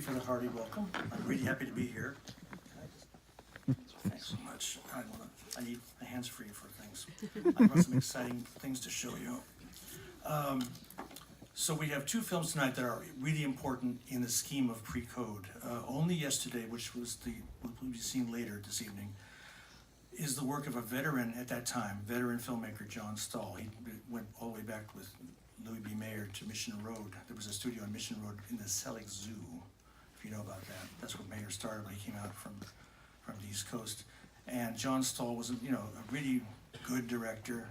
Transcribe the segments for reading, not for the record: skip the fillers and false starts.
for the hearty welcome. I'm really happy to be here. Thanks so much. I need my hands free for things. I've got some exciting things to show you. So we have two films tonight that are really important in the scheme of pre-code. Only Yesterday, which will be seen later this evening, is the work of a veteran at that time, veteran filmmaker John Stahl. He went all the way back with Louis B. Mayer to Mission Road. There was a studio on Mission Road in the Selig Zoo, if you know about that. That's where Mayer started when he came out from the East Coast. And John Stahl was, a really good director,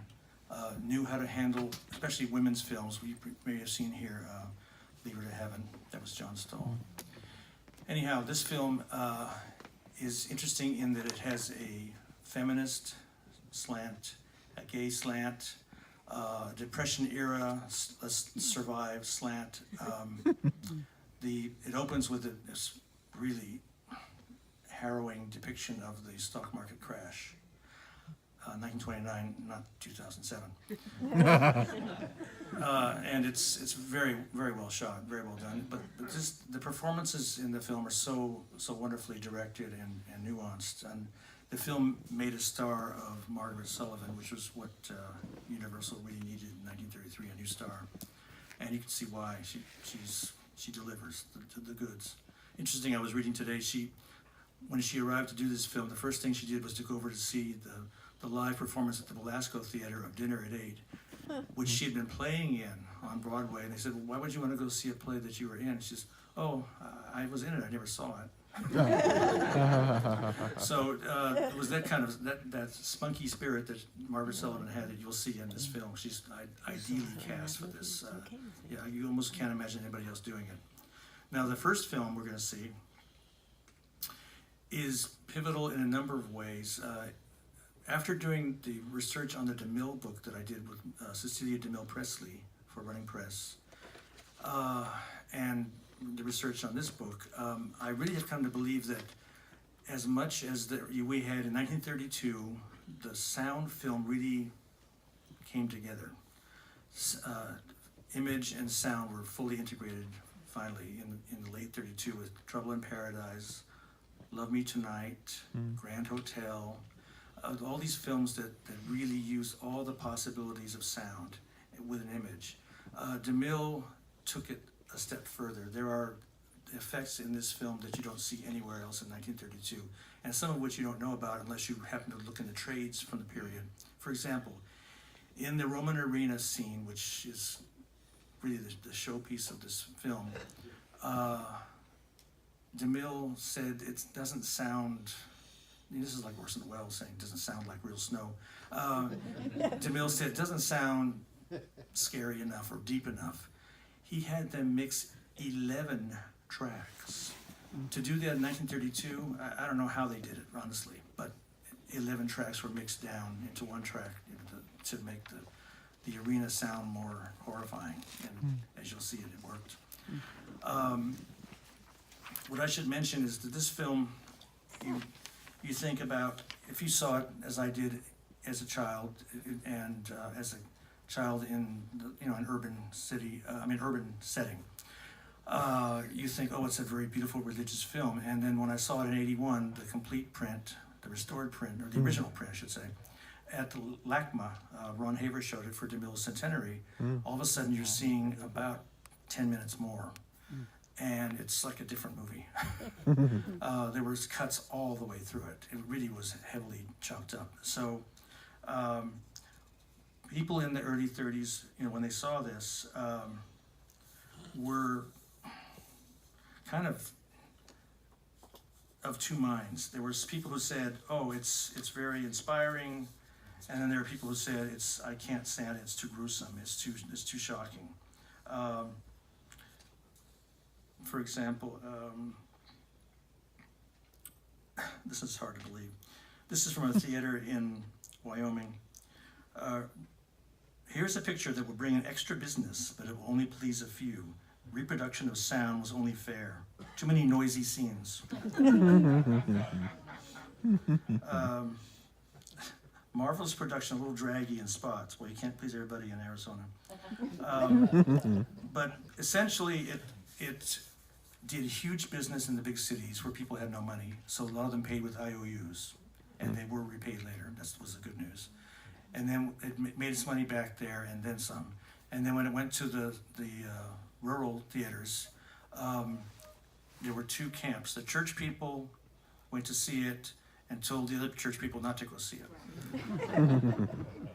knew how to handle, especially women's films. We may have seen here, Leave Her to Heaven. That was John Stahl. Anyhow, this film is interesting in that it has a feminist slant, a gay slant, Depression era survive slant. It opens with this really harrowing depiction of the stock market crash, 1929, not 2007. And it's very, very well shot, very well done. But just the performances in the film are so wonderfully directed and nuanced. And the film made a star of Margaret Sullivan, which was what Universal really needed in 1933, a new star. And you can see why. She delivers the goods. Interesting, I was reading today, when she arrived to do this film, the first thing she did was to go over to see the live performance at the Velasco Theater of Dinner at 8, which she had been playing in on Broadway. And they said, well, why would you want to go see a play that you were in? She says, oh, I was in it, I never saw it. So it was that kind of that spunky spirit that Margaret Sullivan had that you'll see in this film. She's ideally cast for this. Yeah, you almost can't imagine anybody else doing it. Now, the first film we're going to see is pivotal in a number of ways. After doing the research on the DeMille book that I did with Cecilia DeMille Presley for Running Press, and the research on this book, I really have come to believe that as much as we had in 1932, the sound film really came together. Image and sound were fully integrated finally in the late 32 with Trouble in Paradise, Love Me Tonight, Grand Hotel, all these films that really use all the possibilities of sound with an image. DeMille took it a step further. There are effects in this film that you don't see anywhere else in 1932, and some of which you don't know about unless you happen to look in the trades from the period. For example, in the Roman arena scene, which is really the showpiece of this film, DeMille said it doesn't sound, this is like Orson Welles saying it doesn't sound like real snow. DeMille said it doesn't sound scary enough or deep enough. He had them mix 11 tracks. To do that in 1932, I don't know how they did it, honestly, but 11 tracks were mixed down into one track to make the arena sound more horrifying, and as you'll see, it worked. What I should mention is that this film, you think about, if you saw it as I did as a child, and as a child in an urban setting, you think, oh, it's a very beautiful religious film. And then when I saw it in '81, the complete print, the restored print, or the original print, I should say, at the LACMA, Ron Haver showed it for DeMille's centenary. All of a sudden, you're seeing about 10 minutes more. And it's like a different movie. There was cuts all the way through it. It really was heavily chopped up. So people in the early 30s, when they saw this, were kind of two minds. There was people who said, oh, it's very inspiring, and then there were people who said, I can't stand it, it's too gruesome, it's too shocking. For example, this is hard to believe. This is from a theater in Wyoming. Here's a picture that will bring in extra business, but it will only please a few. Reproduction of sound was only fair. Too many noisy scenes. Marvelous production, a little draggy in spots. Well, you can't please everybody in Arizona. But essentially, it did huge business in the big cities where people had no money, so a lot of them paid with IOUs, and they were repaid later. That was the good news. And then it made its money back there, and then some. And then when it went to the rural theaters, there were two camps. The church people went to see it and told the other church people not to go see it.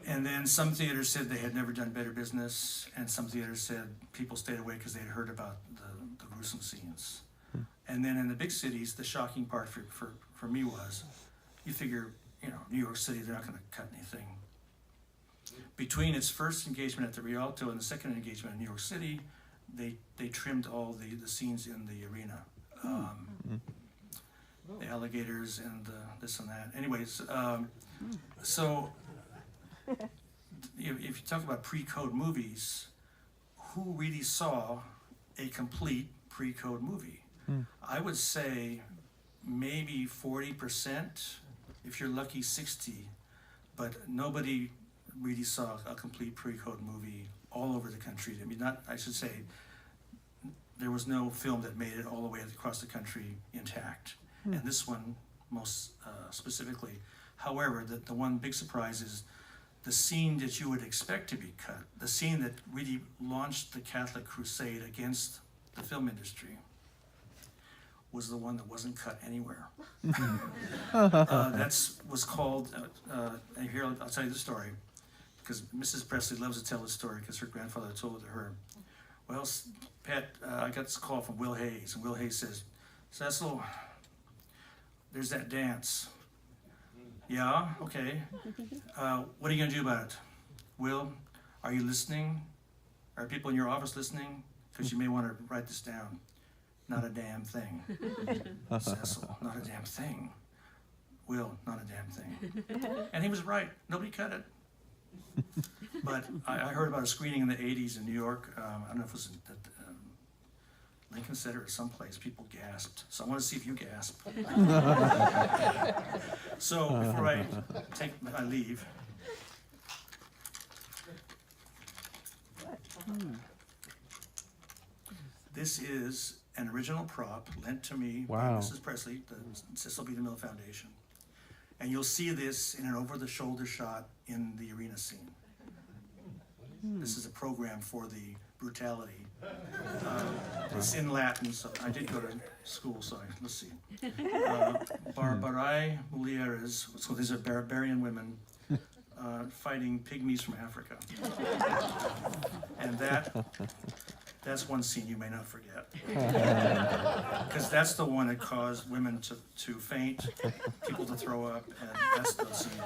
And then some theaters said they had never done better business, and some theaters said people stayed away because they had heard about the gruesome scenes. And then in the big cities, the shocking part for me was, you figure, New York City, they're not going to cut anything. Between its first engagement at the Rialto and the second engagement in New York City, they trimmed all the scenes in the arena. The alligators and this and that. Anyways, so if you talk about pre-code movies, who really saw a complete pre-code movie? I would say maybe 40%, if you're lucky 60, but nobody really saw a complete pre-code movie all over the country. I mean, I should say, there was no film that made it all the way across the country intact. And this one, most specifically. However, the one big surprise is the scene that you would expect to be cut, the scene that really launched the Catholic crusade against the film industry, was the one that wasn't cut anywhere. That was called, and here I'll tell you the story, because Mrs. Presley loves to tell the story because her grandfather told it to her. Well, Pat, I got this call from Will Hayes, and Will Hayes says, Cecil, there's that dance. Yeah, okay. What are you gonna do about it? Will, are you listening? Are people in your office listening? Because you may want to write this down. Not a damn thing. Cecil, not a damn thing. Will, not a damn thing. And he was right. Nobody cut it. But I heard about a screening in the 80s in New York. I don't know if it was at Lincoln Center or someplace. People gasped. So I want to see if you gasp. So before I take my leave, this is an original prop lent to me by Mrs. Presley, the Cecil B. DeMille Foundation. And you'll see this in an over-the-shoulder shot in the arena scene. This is a program for the brutality. It's in Latin, so I did go to school, so let's see. Barbarai mulieres, so these are barbarian women fighting pygmies from Africa. And that's one scene you may not forget. Because that's the one that caused women to faint, people to throw up, and that's the scene.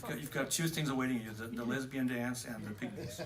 So, you've got two things awaiting you, the lesbian dance and the pygmies.